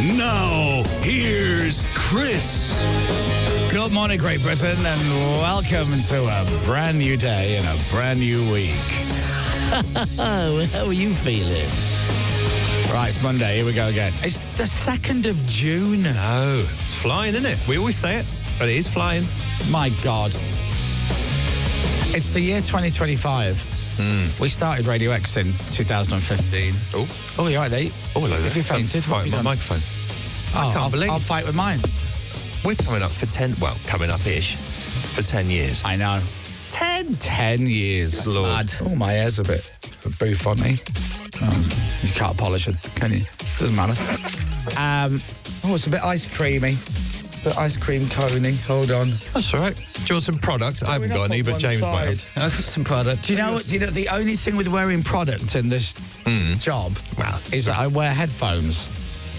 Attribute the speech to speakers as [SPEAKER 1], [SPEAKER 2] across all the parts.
[SPEAKER 1] Now, here's Chris.
[SPEAKER 2] Good morning, Great Britain, and welcome to a brand new day and a brand new week. How are you feeling? Right, it's Monday. Here we go again. It's the 2nd of June.
[SPEAKER 3] Oh, it's flying, isn't it? We always say it, but it is flying.
[SPEAKER 2] My God. It's the year 2025. We started Radio X in 2015.
[SPEAKER 3] Oh,
[SPEAKER 2] you're right there.
[SPEAKER 3] Oh, hello there.
[SPEAKER 2] If you fainted, what have you
[SPEAKER 3] my
[SPEAKER 2] done?
[SPEAKER 3] microphone.
[SPEAKER 2] I'll fight with mine.
[SPEAKER 3] We're coming up for 10, well, coming up-ish, for 10 years.
[SPEAKER 2] I know. 10 years.
[SPEAKER 3] Lord.
[SPEAKER 2] Mad. Oh, my hair's a bit boof on me. You can't polish it, can you? Doesn't matter. It's a bit ice creamy. A bit ice cream coney. Hold on.
[SPEAKER 3] That's all right. Do you want some product? I haven't got any, but James might have.
[SPEAKER 2] I've got some product. Do you know the only thing with wearing product in this job is that I wear headphones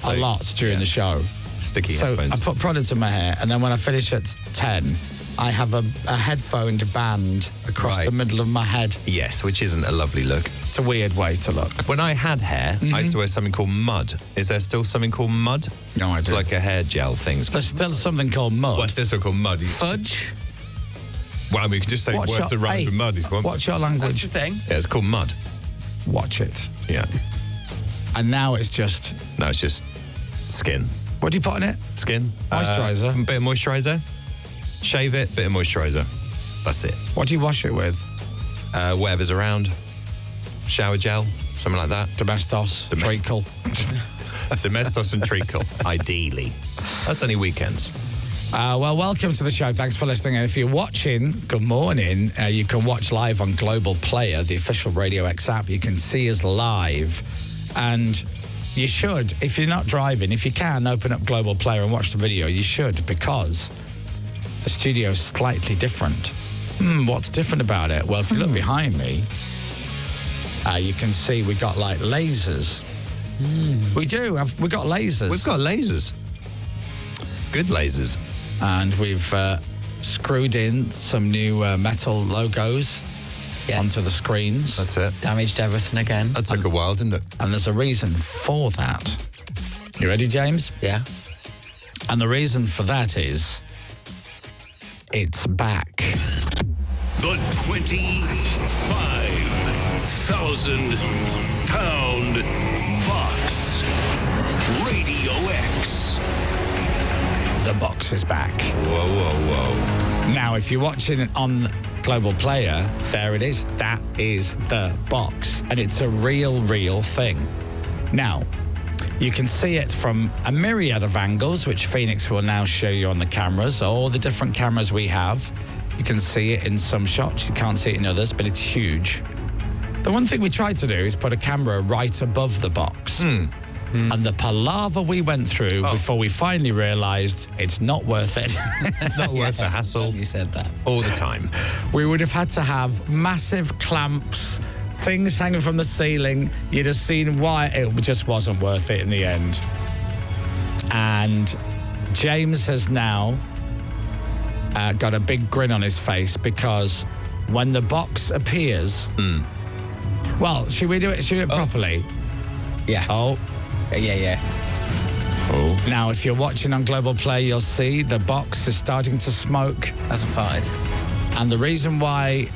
[SPEAKER 2] a lot during the show.
[SPEAKER 3] Sticky
[SPEAKER 2] so
[SPEAKER 3] headphones.
[SPEAKER 2] I put product in my hair, and then when I finish at 10, I have a headphoned band across the middle of my head.
[SPEAKER 3] Yes, which isn't a lovely look.
[SPEAKER 2] It's a weird way to look.
[SPEAKER 3] When I had hair, I used to wear something called mud. Is there still something called mud?
[SPEAKER 2] No, I
[SPEAKER 3] It's
[SPEAKER 2] do.
[SPEAKER 3] like a hair gel thing.
[SPEAKER 2] There's still something called mud.
[SPEAKER 3] What's this called mud?
[SPEAKER 2] Fudge?
[SPEAKER 3] Well, we could just say words that rhyme with mud if you want.
[SPEAKER 2] What's your language?
[SPEAKER 4] That's the thing.
[SPEAKER 3] Yeah, it's called mud.
[SPEAKER 2] Watch it.
[SPEAKER 3] Yeah.
[SPEAKER 2] And now it's just...
[SPEAKER 3] No, it's just skin.
[SPEAKER 2] What do you put on it?
[SPEAKER 3] Skin.
[SPEAKER 2] Moisturiser.
[SPEAKER 3] A bit of moisturiser. Shave it, bit of moisturiser. That's it.
[SPEAKER 2] What do you wash it with?
[SPEAKER 3] Whatever's around. Shower gel, something like that.
[SPEAKER 2] Domestos, treacle.
[SPEAKER 3] Domestos and treacle, ideally. That's only weekends.
[SPEAKER 2] Well, welcome to the show. Thanks for listening. And if you're watching, good morning. You can watch live on Global Player, the official Radio X app. You can see us live. And you should, if you're not driving, if you can, open up Global Player and watch the video. You should, because the studio is slightly different. What's different about it? Well, if you look behind me, you can see we got like lasers. We do. We got lasers.
[SPEAKER 3] We've got lasers. Good lasers.
[SPEAKER 2] And we've screwed in some new metal logos onto the screens.
[SPEAKER 3] That's it.
[SPEAKER 4] Damaged everything again.
[SPEAKER 3] That took a while, didn't it?
[SPEAKER 2] And there's a reason for that. You ready, James?
[SPEAKER 4] Yeah.
[SPEAKER 2] And the reason for that is it's back.
[SPEAKER 1] The £25,000 box. Radio X.
[SPEAKER 2] The box is back.
[SPEAKER 3] Whoa.
[SPEAKER 2] Now, if you're watching it on Global Player, there it is. That is the box. And it's a real thing. Now, you can see it from a myriad of angles, which Phoenix will now show you on the cameras, all the different cameras we have. You can see it in some shots. You can't see it in others, but it's huge. The one thing we tried to do is put a camera right above the box. And the palaver we went through before we finally realised it's not worth it.
[SPEAKER 3] It's not worth the hassle.
[SPEAKER 4] You said that.
[SPEAKER 3] All the time.
[SPEAKER 2] We would have had to have massive clamps, things hanging from the ceiling. You'd have seen why it just wasn't worth it in the end. And James has now got a big grin on his face because when the box appears... Well, should we do it properly?
[SPEAKER 4] Yeah. Yeah.
[SPEAKER 3] Oh.
[SPEAKER 2] Now, if you're watching on Global Play, you'll see the box is starting to smoke.
[SPEAKER 4] Hasn't fired.
[SPEAKER 2] And the reason why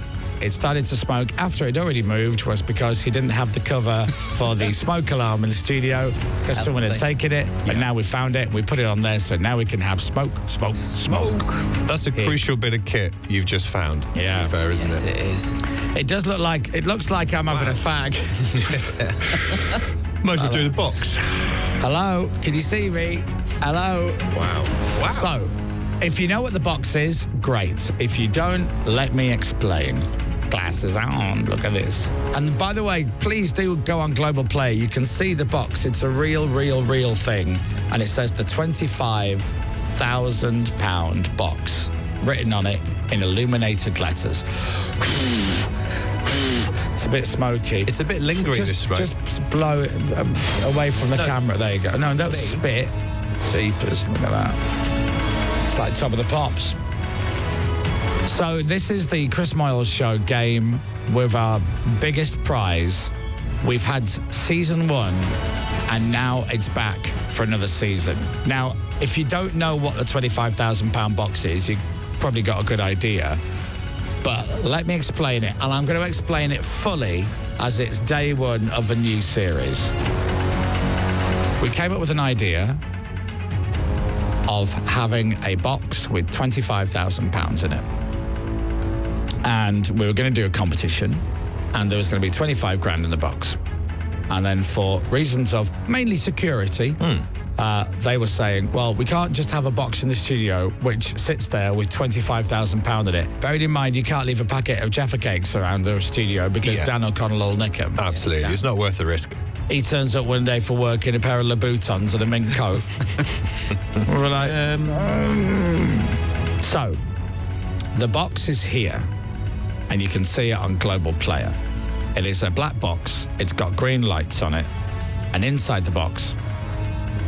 [SPEAKER 2] it started to smoke after it already moved was because he didn't have the cover for the smoke alarm in the studio because someone had taken it. But now we found it. We put it on there, so now we can have smoke.
[SPEAKER 3] That's a crucial bit of kit you've just found.
[SPEAKER 2] Yeah.
[SPEAKER 3] Fair, isn't
[SPEAKER 4] Yes,
[SPEAKER 3] it?
[SPEAKER 4] it is.
[SPEAKER 2] It looks like I'm having a fag.
[SPEAKER 3] Might as well do the box.
[SPEAKER 2] Hello, can you see me? Hello.
[SPEAKER 3] Wow.
[SPEAKER 2] So, if you know what the box is, great. If you don't, let me explain. Glasses on, look at this. And by the way, please do go on Global Play. You can see the box. It's a real thing. And it says the £25,000 box written on it in illuminated letters. It's a bit smoky.
[SPEAKER 3] It's a bit lingering, this smoke.
[SPEAKER 2] Just blow it away from the camera. There you go. No, don't spit. Jeepers, look at that. It's like Top of the Pops. So this is the Chris Moyles Show game with our biggest prize. We've had season 1 and now it's back for another season. Now, if you don't know what the £25,000 box is, you've probably got a good idea. But let me explain it, and I'm going to explain it fully as it's day one of a new series. We came up with an idea of having a box with £25,000 in it. And we were going to do a competition, and there was going to be 25 grand in the box. And then for reasons of mainly security, they were saying, well, we can't just have a box in the studio which sits there with £25,000 in it. Bearing in mind, you can't leave a packet of Jaffa cakes around the studio because Dan O'Connell will nick them.
[SPEAKER 3] Absolutely. Yeah. It's not worth the risk.
[SPEAKER 2] He turns up one day for work in a pair of Louboutins and a mink coat. We're like, So, the box is here, and you can see it on Global Player. It is a black box. It's got green lights on it, and inside the box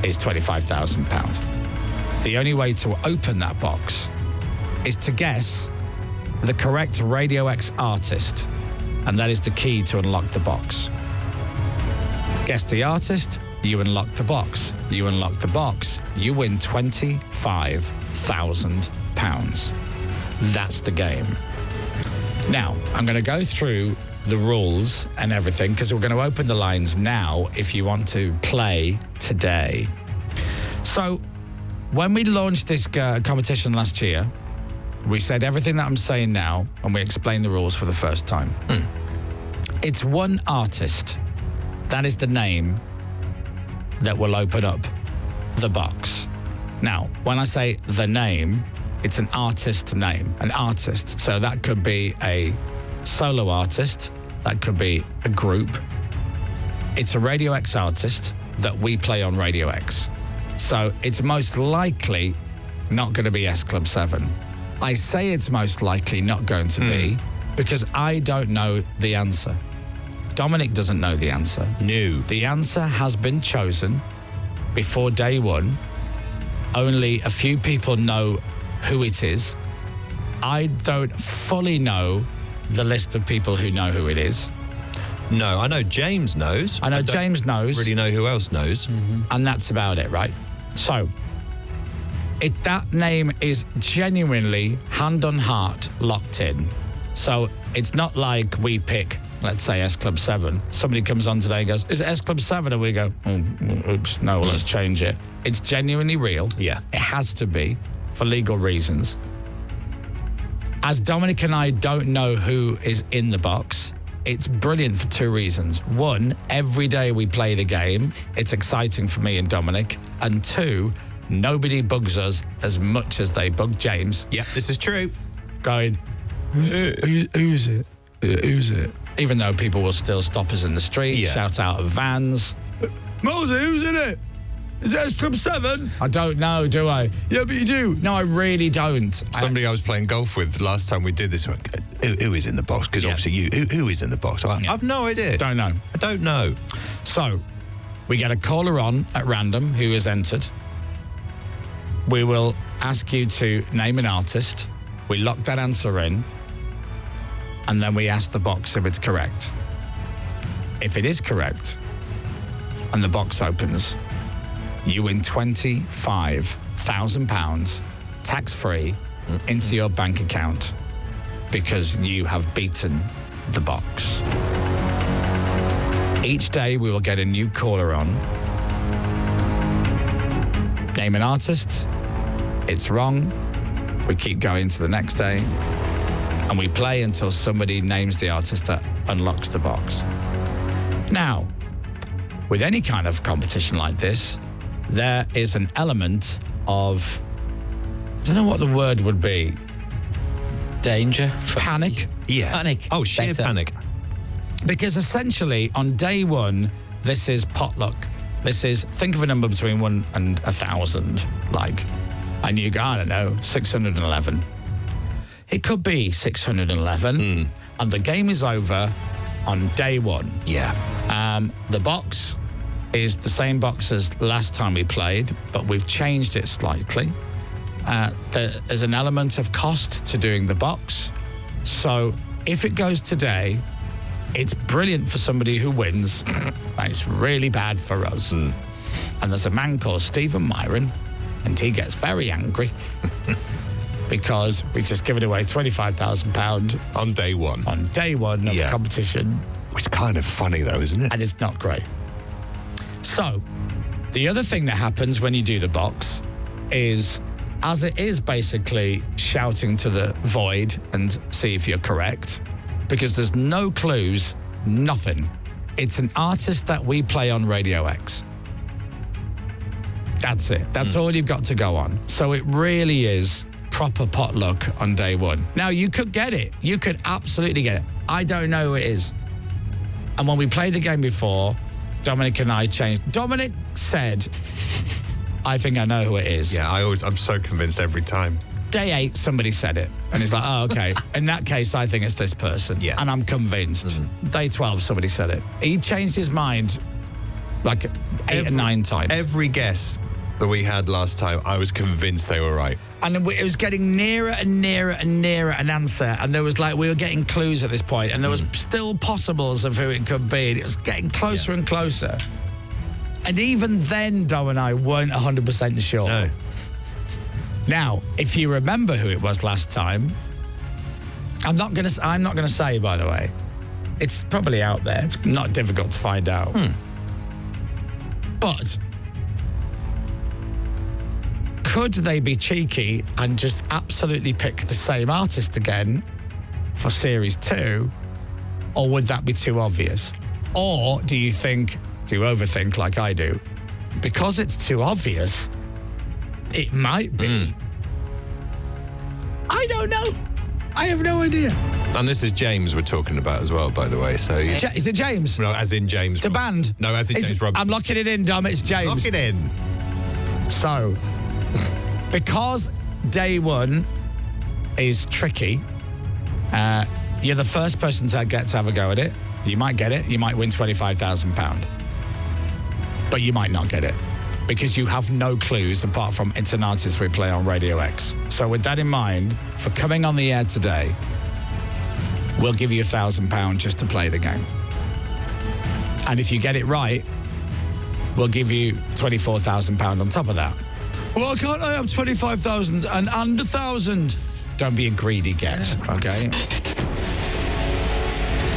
[SPEAKER 2] is £25,000. The only way to open that box is to guess the correct Radio X artist, and that is the key to unlock the box. Guess the artist, you unlock the box. You unlock the box, you win £25,000. That's the game. Now, I'm going to go through the rules and everything because we're going to open the lines now if you want to play today. So, when we launched this competition last year, we said everything that I'm saying now and we explained the rules for the first time. It's one artist. That is the name that will open up the box. Now, when I say the name, it's an artist name, an artist. So that could be a solo artist, that could be a group. It's a Radio X artist that we play on Radio X. So it's most likely not going to be S Club 7. I say it's most likely not going to be because I don't know the answer. Dominic doesn't know the answer.
[SPEAKER 3] No.
[SPEAKER 2] The answer has been chosen before day one. Only a few people know who it is. I don't fully know the list of people who know who it is.
[SPEAKER 3] No, I know James knows.
[SPEAKER 2] I know James knows.
[SPEAKER 3] Really know who else knows.
[SPEAKER 2] And that's about it, right? So, that name is genuinely, hand on heart, locked in. So, it's not like we pick, let's say, S Club 7. Somebody comes on today and goes, is it S Club 7? And we go, oops, no, let's change it. It's genuinely real.
[SPEAKER 3] Yeah.
[SPEAKER 2] It has to be, for legal reasons. As Dominic and I don't know who is in the box, it's brilliant for two reasons. One, every day we play the game, it's exciting for me and Dominic. And two, nobody bugs us as much as they bug James.
[SPEAKER 3] Yeah, this is true.
[SPEAKER 2] Going, who's it? Who's it? Even though people will still stop us in the street, shout out of vans. Mosey, who's in it? Is it S Club 7? I don't know, do I? Yeah, but you do. No, I really don't.
[SPEAKER 3] Somebody I was playing golf with last time we did this one, who is in the box? Because obviously who is in the box? I've no idea.
[SPEAKER 2] Don't know.
[SPEAKER 3] I don't know.
[SPEAKER 2] So, we get a caller on at random who is entered. We will ask you to name an artist. We lock that answer in. And then we ask the box if it's correct. If it is correct, and the box opens, you win £25,000 tax-free into your bank account because you have beaten the box. Each day we will get a new caller on. Name an artist. It's wrong. We keep going to the next day. And we play until somebody names the artist that unlocks the box. Now, with any kind of competition like this, there is an element of, I don't know what the word would be.
[SPEAKER 4] Danger.
[SPEAKER 2] Panic.
[SPEAKER 3] Yeah.
[SPEAKER 4] Panic.
[SPEAKER 3] Oh, sheer
[SPEAKER 4] Better.
[SPEAKER 3] panic.
[SPEAKER 2] Because essentially, on day one, this is potluck. This is, think of a number between 1 and 1,000, like, and you go, I don't know, 611. It could be 611, and the game is over on day one.
[SPEAKER 3] Yeah.
[SPEAKER 2] The box is the same box as last time we played, but we've changed it slightly. There's an element of cost to doing the box. So if it goes today, It's brilliant for somebody who wins, and it's really bad for us. And there's a man called Stephen Myron, and he gets very angry because we just given away £25,000
[SPEAKER 3] on day one.
[SPEAKER 2] On day one of the competition.
[SPEAKER 3] It's kind of funny, though, isn't it?
[SPEAKER 2] And it's not great. So, the other thing that happens when you do the box is, as it is basically shouting to the void and see if you're correct, because there's no clues, nothing. It's an artist that we play on Radio X. That's it. That's all you've got to go on. So it really is proper potluck on day one. Now, you could get it. You could absolutely get it. I don't know who it is. And when we played the game before, Dominic and I changed. Dominic said, I think I know who it is.
[SPEAKER 3] Yeah, I'm so convinced every time.
[SPEAKER 2] Day 8, somebody said it. And he's like, oh, okay. In that case, I think it's this person.
[SPEAKER 3] Yeah.
[SPEAKER 2] And I'm convinced. Day 12, somebody said it. He changed his mind like 8 or 9 times.
[SPEAKER 3] Every guess that we had last time, I was convinced they were right.
[SPEAKER 2] And it was getting nearer and nearer and nearer an answer. And there was we were getting clues at this point, and there was still possibles of who it could be. And it was getting closer and closer. And even then, Dom and I weren't 100% sure.
[SPEAKER 3] No.
[SPEAKER 2] Now, if you remember who it was last time, I'm not gonna say, by the way. It's probably out there. It's not difficult to find out. But could they be cheeky and just absolutely pick the same artist again for Series 2? Or would that be too obvious? Or do you overthink like I do? Because it's too obvious, it might be. I don't know. I have no idea.
[SPEAKER 3] And this is James we're talking about as well, by the way. So
[SPEAKER 2] is it James?
[SPEAKER 3] No, as in James.
[SPEAKER 2] The band?
[SPEAKER 3] No, as in James Robinson.
[SPEAKER 2] I'm locking it in, Dom. It's James.
[SPEAKER 3] Lock it in.
[SPEAKER 2] So, because day one is tricky, you're the first person to get to have a go at it. You might get it. You might win £25,000. But you might not get it because you have no clues apart from it's an artist we play on Radio X. So with that in mind, for coming on the air today, we'll give you £1,000 just to play the game. And if you get it right, we'll give you £24,000 on top of that. Well, can't I have 25,000 and 1,000? Don't be a greedy get, okay?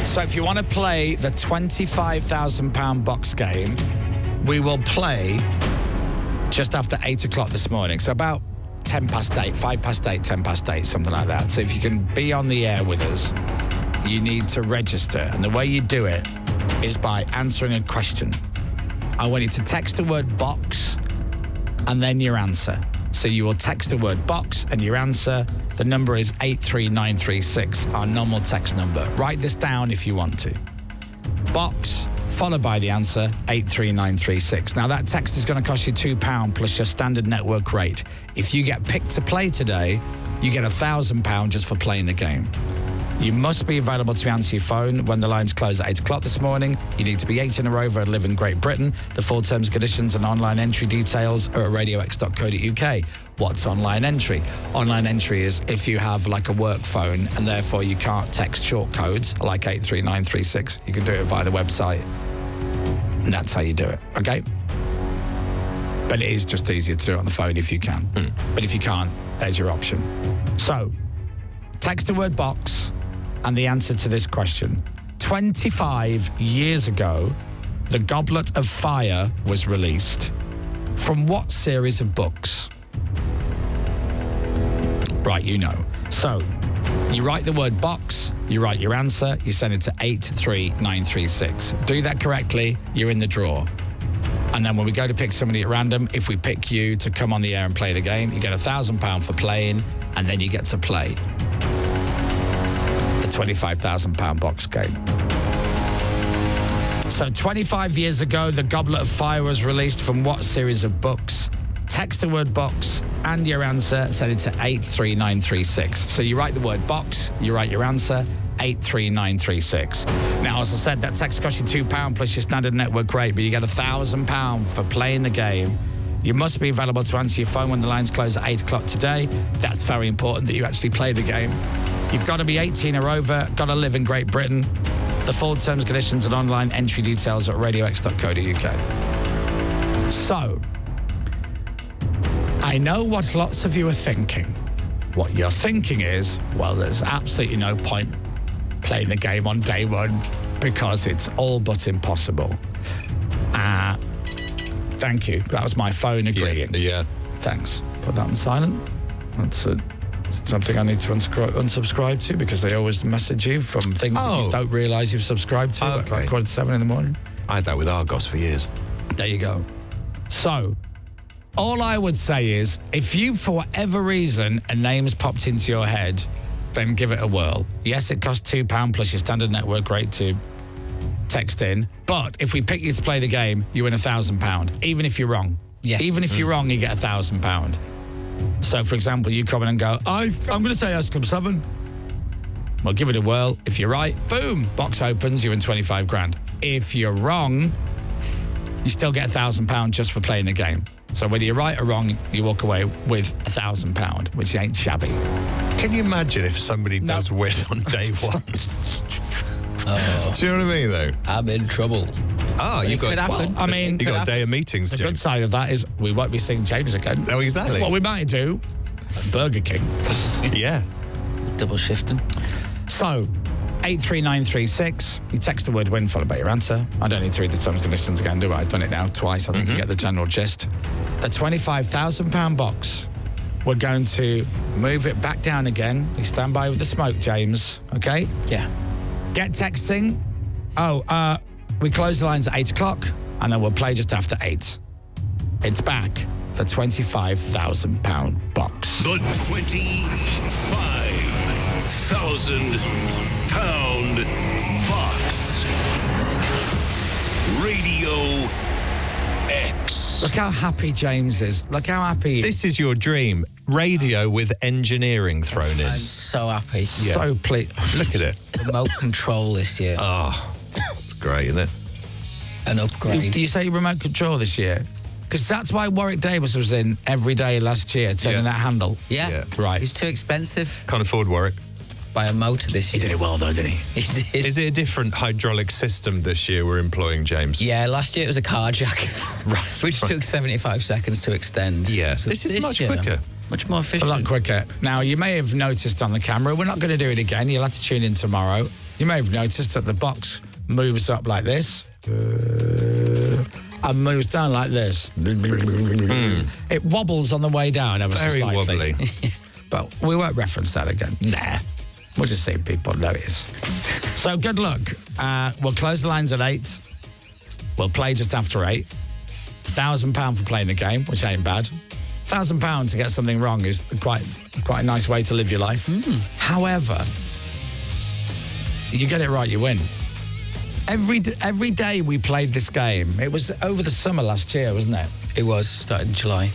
[SPEAKER 2] So if you want to play the £25,000 box game, we will play just after 8 o'clock this morning. So about 10 past 8, 5 past 8, 10 past 8, something like that. So if you can be on the air with us, you need to register. And the way you do it is by answering a question. I want you to text the word box and then your answer. So you will text the word box and your answer. The number is 83936, our normal text number. Write this down if you want to. Box, followed by the answer, 83936. Now that text is going to cost you £2 plus your standard network rate. If you get picked to play today, you get £1,000 just for playing the game. You must be available to answer your phone when the lines close at 8 o'clock this morning. You need to be 18 or over and live in Great Britain. The full terms, conditions and online entry details are at radiox.co.uk. What's online entry? Online entry is if you have like a work phone and therefore you can't text short codes like 83936. You can do it via the website. And that's how you do it, okay? But it is just easier to do it on the phone if you can. But if you can't, there's your option. So, text the word box and the answer to this question. 25 years ago, The Goblet of Fire was released. From what series of books? Right, you know. So, you write the word box, you write your answer, you send it to 83936. Do that correctly, you're in the draw. And then when we go to pick somebody at random, if we pick you to come on the air and play the game, you get £1,000 for playing, and then you get to play the £25,000 box game. So 25 years ago, The Goblet of Fire was released. From what series of books? Text the word box and your answer, send it to 83936. So you write the word box, you write your answer, 83936. Now, as I said, that text costs you £2 plus your standard network rate, but you get £1,000 for playing the game. You must be available to answer your phone when the lines close at 8 o'clock today. That's very important that you actually play the game. You've got to be 18 or over, got to live in Great Britain. The full terms, conditions and online entry details at radiox.co.uk. So, I know what lots of you are thinking. What you're thinking is, well, there's absolutely no point playing the game on day one because it's all but impossible. Thank you. That was my phone agreeing.
[SPEAKER 3] Yeah.
[SPEAKER 2] Thanks. Put that on silent. That's something I need to unsubscribe to because they always message you from things that you don't realise you've subscribed to at like 7:15 in the morning.
[SPEAKER 3] I had that with Argos for years.
[SPEAKER 2] There you go. So, all I would say is, if you, for whatever reason, a name's popped into your head, then give it a whirl. Yes, it costs £2 plus your standard network rate to text in. But if we pick you to play the game, you win £1,000, even if you're wrong.
[SPEAKER 4] Yes.
[SPEAKER 2] Even if you're wrong, you get £1,000. So, for example, you come in and go, I'm going to say S Club 7. Well, give it a whirl. If you're right, boom, box opens, you win 25 grand. If you're wrong, you still get £1,000 just for playing the game. So whether you're right or wrong, you walk away with £1,000, which ain't shabby.
[SPEAKER 3] Can you imagine if somebody does win on day one? Do you know what I mean, though?
[SPEAKER 4] I'm in trouble.
[SPEAKER 3] Oh, you got.
[SPEAKER 4] Well,
[SPEAKER 2] I mean,
[SPEAKER 3] you got a day of meetings.
[SPEAKER 2] The
[SPEAKER 3] James.
[SPEAKER 2] good side of that is we won't be seeing James again.
[SPEAKER 3] Oh, exactly.
[SPEAKER 2] What we might do, at Burger King.
[SPEAKER 3] Yeah.
[SPEAKER 4] Double shifting.
[SPEAKER 2] So, 83936. You text the word win followed by your answer. I don't need to read the terms and conditions again, do I? I've done it now twice. I think you get the general gist. The £25,000 box, we're going to move it back down again. You stand by with the smoke, James. Okay?
[SPEAKER 4] Yeah.
[SPEAKER 2] Get texting. We close the lines at 8 o'clock, and then we'll play just after 8. It's back. The £25,000 box.
[SPEAKER 1] The £25,000 box. Radio X.
[SPEAKER 2] Look how happy James is. Look how happy he is.
[SPEAKER 3] This is your dream. Radio with engineering thrown in.
[SPEAKER 4] I'm so happy.
[SPEAKER 2] So pleased.
[SPEAKER 3] Look at it.
[SPEAKER 4] Remote control this year.
[SPEAKER 3] It's great, isn't it?
[SPEAKER 4] An upgrade.
[SPEAKER 2] Do you say remote control this year? Because that's why Warwick Davis was in every day last year, turning that handle.
[SPEAKER 4] Yeah.
[SPEAKER 2] Right.
[SPEAKER 4] It's too expensive.
[SPEAKER 3] Can't afford Warwick.
[SPEAKER 4] Buy a motor this
[SPEAKER 2] He
[SPEAKER 4] year.
[SPEAKER 2] did it well, though, didn't he?
[SPEAKER 4] He did.
[SPEAKER 3] Is it a different hydraulic system this year we're employing, James?
[SPEAKER 4] Yeah, last year it was a car jack.
[SPEAKER 3] Right.
[SPEAKER 4] Which took 75 seconds to extend.
[SPEAKER 3] Yeah, so this is much
[SPEAKER 4] year,
[SPEAKER 3] quicker.
[SPEAKER 4] Much more
[SPEAKER 2] It's a
[SPEAKER 4] efficient.
[SPEAKER 2] lot quicker. Now, you may have noticed on the camera, we're not going to do it again. You'll have to tune in tomorrow. You may have noticed that the box moves up like this. And moves down like this. It wobbles on the way down ever so
[SPEAKER 3] Very
[SPEAKER 2] slightly.
[SPEAKER 3] wobbly.
[SPEAKER 2] But we won't reference that again. Nah. We'll just see people notice. So good luck. We'll close the lines at 8. We'll play just after 8. £1,000 for playing the game, which ain't bad. £1,000 to get something wrong is quite a nice way to live your life. However, you get it right, you win. Every day we played this game. It was over the summer last year, wasn't it?
[SPEAKER 4] It was. Started in July.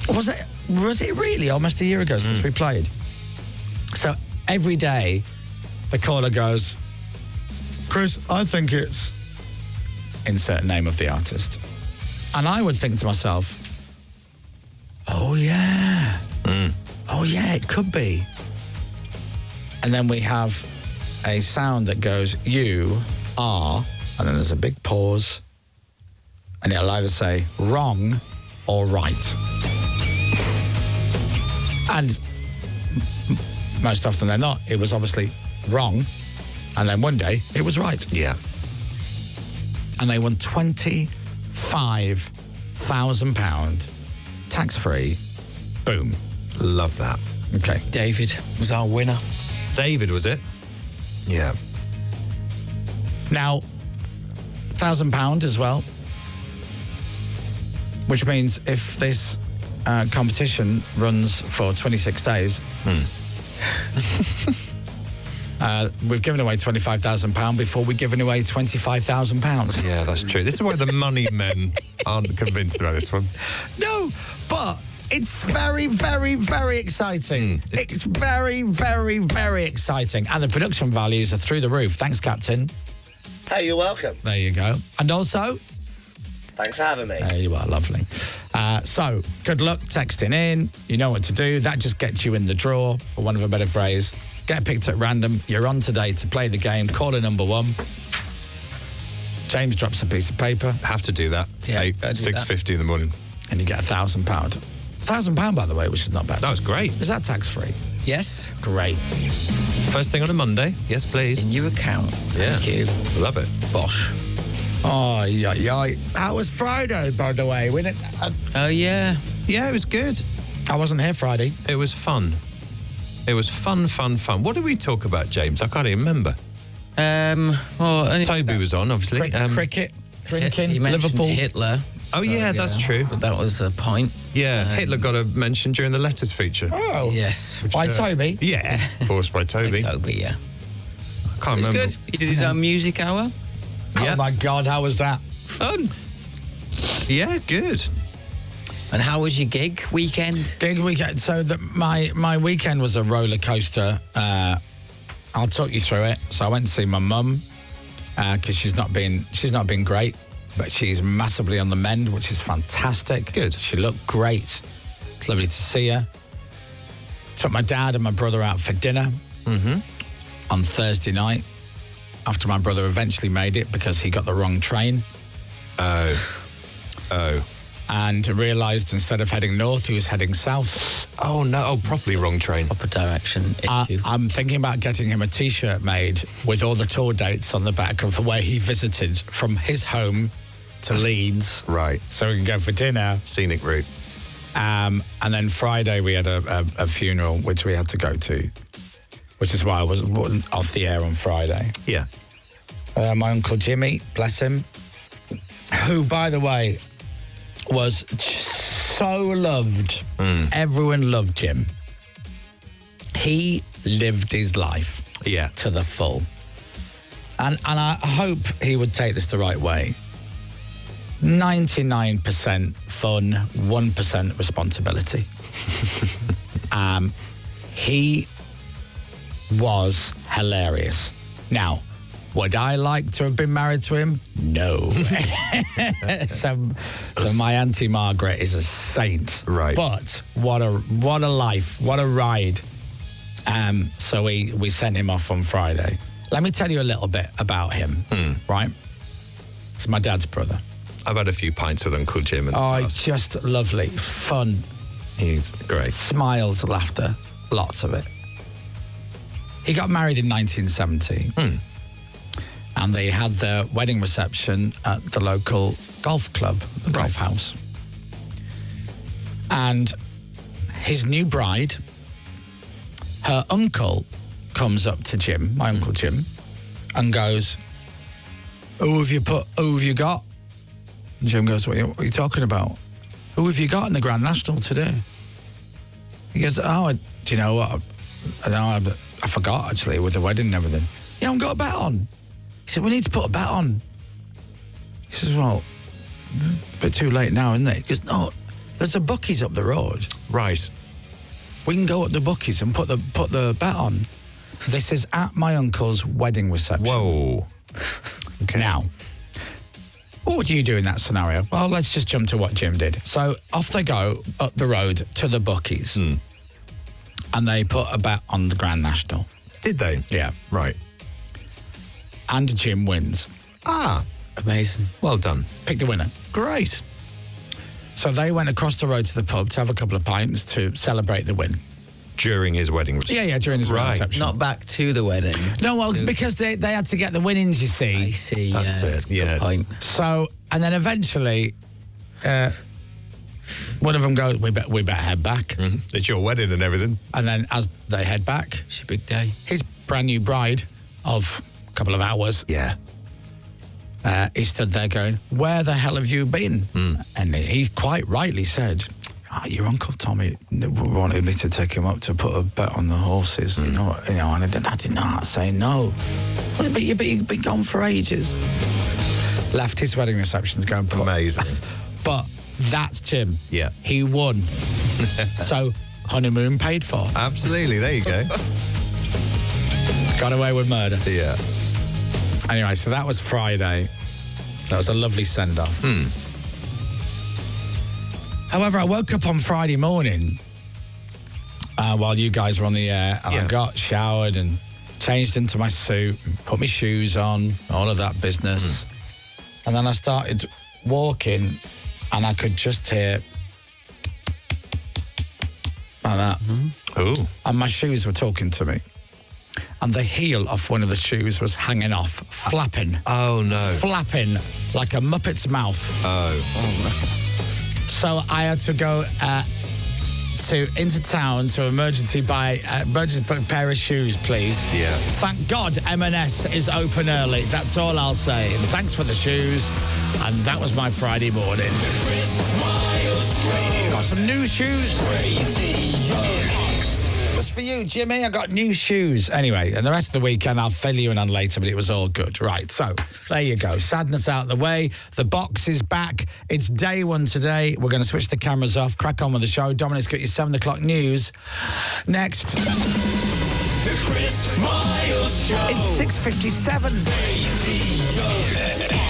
[SPEAKER 2] Was it really almost a year ago since we played? So every day the caller goes, Chris, I think it's insert name of the artist. And I would think to myself, oh yeah. Oh yeah, it could be. And then we have a sound that goes, you are, and then there's a big pause, and it'll either say wrong or right. And most often than not, it was obviously wrong, and then one day it was right.
[SPEAKER 3] Yeah.
[SPEAKER 2] And they won £25,000 tax-free. Boom.
[SPEAKER 3] Love that.
[SPEAKER 2] Okay.
[SPEAKER 4] David was our winner.
[SPEAKER 3] David, was it? Yeah.
[SPEAKER 2] Now, £1,000 as well, which means if this competition runs for 26 days, we've given away £25,000 before we've given away £25,000.
[SPEAKER 3] Yeah, that's true. This is why the money men aren't convinced about this one.
[SPEAKER 2] No, but it's very, very, very exciting. It's very, very, very exciting. And the production values are through the roof. Thanks, Captain.
[SPEAKER 5] Hey, you're welcome.
[SPEAKER 2] There you go. And also,
[SPEAKER 5] Thanks for having me.
[SPEAKER 2] there you are, lovely. So, good luck texting in. You know what to do. That just gets you in the draw, for want of a better phrase. Get picked at random. You're on today to play the game. Caller number 1. James drops a piece of paper.
[SPEAKER 3] Have to do that.
[SPEAKER 4] Yeah, gotta do
[SPEAKER 3] 6:50 in the morning.
[SPEAKER 2] And you get £1,000. £1,000, by the way, which is not bad.
[SPEAKER 3] That was great.
[SPEAKER 2] Is that tax-free?
[SPEAKER 4] Yes.
[SPEAKER 2] Great.
[SPEAKER 3] First thing on a Monday. Yes, please.
[SPEAKER 4] In your account. Thank you.
[SPEAKER 3] Love it.
[SPEAKER 4] Bosh.
[SPEAKER 2] Oh, yeah. How was Friday, by the way? We didn't,
[SPEAKER 4] Oh, yeah.
[SPEAKER 3] Yeah, it was good.
[SPEAKER 2] I wasn't here Friday.
[SPEAKER 3] It was fun. It was fun. What did we talk about, James? I can't even remember. Toby was on, obviously.
[SPEAKER 2] Cricket, drinking,
[SPEAKER 4] He mentioned
[SPEAKER 2] Liverpool.
[SPEAKER 4] Hitler.
[SPEAKER 3] Oh, yeah, that's true.
[SPEAKER 4] But that was a point.
[SPEAKER 3] Yeah, Hitler got a mention during the letters feature.
[SPEAKER 2] Oh.
[SPEAKER 4] Yes.
[SPEAKER 2] By Toby?
[SPEAKER 3] Yeah, forced by Toby.
[SPEAKER 4] Toby, yeah.
[SPEAKER 3] I can't
[SPEAKER 4] It was
[SPEAKER 3] remember.
[SPEAKER 4] good. He did his own music hour.
[SPEAKER 3] Yeah.
[SPEAKER 2] Oh, my God, how was that?
[SPEAKER 4] Fun.
[SPEAKER 3] Yeah, good.
[SPEAKER 4] And how was your gig weekend?
[SPEAKER 2] Gig weekend. So my weekend was a roller coaster. I'll talk you through it. So I went to see my mum because she's not been great, but she's massively on the mend, which is fantastic.
[SPEAKER 3] Good.
[SPEAKER 2] She looked great. It's lovely to see her. Took my dad and my brother out for dinner on Thursday night after my brother eventually made it because he got the wrong train.
[SPEAKER 3] Oh.
[SPEAKER 2] And realised instead of heading north, he was heading south.
[SPEAKER 3] Oh, no. Oh, properly wrong train.
[SPEAKER 4] Upper direction issue.
[SPEAKER 2] I'm thinking about getting him a T-shirt made with all the tour dates on the back of where he visited from his home to Leeds.
[SPEAKER 3] Right.
[SPEAKER 2] So we can go for dinner.
[SPEAKER 3] Scenic route.
[SPEAKER 2] And then Friday we had a funeral, which we had to go to, which is why I wasn't off the air on Friday.
[SPEAKER 3] Yeah.
[SPEAKER 2] My Uncle Jimmy, bless him, who, by the way, was so loved. Everyone loved Jim. He lived his life to the full. And I hope he would take this the right way. 99% fun, 1% responsibility. He was hilarious. Now, would I like to have been married to him? No. So my Auntie Margaret is a saint.
[SPEAKER 3] Right.
[SPEAKER 2] But what a life, what a ride. So we sent him off on Friday. Let me tell you a little bit about him, right? It's my dad's brother.
[SPEAKER 3] I've had a few pints with Uncle Jim.
[SPEAKER 2] It's just lovely, fun.
[SPEAKER 3] He's great.
[SPEAKER 2] Smiles, laughter, lots of it. He got married in 1970. And they had their wedding reception at the local golf club, the golf house. And his new bride, her uncle comes up to Jim, my Uncle Jim, and goes, who have you got? And Jim goes, what are you talking about? Who have you got in the Grand National today? He goes, do you know what? I forgot, actually, with the wedding and everything. You haven't got a bet on? He said, we need to put a bet on. He says, well, a bit too late now, isn't it? He goes, no, there's a bookies up the road.
[SPEAKER 3] Right.
[SPEAKER 2] We can go at the bookies and put the bet on. This is at my uncle's wedding reception.
[SPEAKER 3] Whoa.
[SPEAKER 2] Okay. Now, what would you do in that scenario? Well, let's just jump to what Jim did. So off they go up the road to the bookies. And they put a bet on the Grand National.
[SPEAKER 3] Did they?
[SPEAKER 2] Yeah.
[SPEAKER 3] Right.
[SPEAKER 2] And Jim wins.
[SPEAKER 4] Amazing.
[SPEAKER 3] Well done.
[SPEAKER 2] Pick the winner.
[SPEAKER 3] Great.
[SPEAKER 2] So they went across the road to the pub to have a couple of pints to celebrate the win.
[SPEAKER 3] During his wedding reception?
[SPEAKER 2] Yeah, during his wedding reception.
[SPEAKER 4] Not back to the wedding.
[SPEAKER 2] No, well, because they had to get the winnings, you see.
[SPEAKER 4] I see,
[SPEAKER 3] That's it,
[SPEAKER 4] Good
[SPEAKER 3] yeah.
[SPEAKER 4] point.
[SPEAKER 2] So, and then eventually, one of them goes, we better head back.
[SPEAKER 3] It's your wedding and everything.
[SPEAKER 2] And then as they head back,
[SPEAKER 4] It's a big day.
[SPEAKER 2] his brand new bride of a couple of hours,
[SPEAKER 3] Yeah.
[SPEAKER 2] he stood there going, where the hell have you been? And he quite rightly said, your Uncle Tommy wanted me to take him up to put a bet on the horses, you know, and I did not say no. But you've been gone for ages. Left his wedding receptions going,
[SPEAKER 3] Amazing.
[SPEAKER 2] But that's Jim.
[SPEAKER 3] Yeah.
[SPEAKER 2] He won. So, honeymoon paid for.
[SPEAKER 3] Absolutely. There you go.
[SPEAKER 2] Got away with murder.
[SPEAKER 3] Yeah.
[SPEAKER 2] Anyway, so that was Friday. That was a lovely send-off. However, I woke up on Friday morning while you guys were on the air, and I got showered and changed into my suit, and put my shoes on, all of that business. And then I started walking and I could just hear like that.
[SPEAKER 3] Oh.
[SPEAKER 2] And my shoes were talking to me. And the heel of one of the shoes was hanging off, flapping.
[SPEAKER 3] Oh, no.
[SPEAKER 2] Flapping like a Muppet's mouth.
[SPEAKER 3] Oh.
[SPEAKER 2] So I had to go into town to emergency buy emergency pair of shoes, please.
[SPEAKER 3] Yeah.
[SPEAKER 2] Thank God M&S is open early. That's all I'll say. And thanks for the shoes. And that was my Friday morning.
[SPEAKER 1] Chris Moyles Radio.
[SPEAKER 2] Got some new shoes. What's for you, Jimmy? I got new shoes. Anyway, and the rest of the weekend I'll fill you in on later, but it was all good. Right, so there you go. Sadness out of the way. The box is back. It's day one today. We're going to switch the cameras off, crack on with the show. Dominic's got your 7 o'clock news. Next.
[SPEAKER 1] The Chris Moyles Show.
[SPEAKER 2] It's 6:57.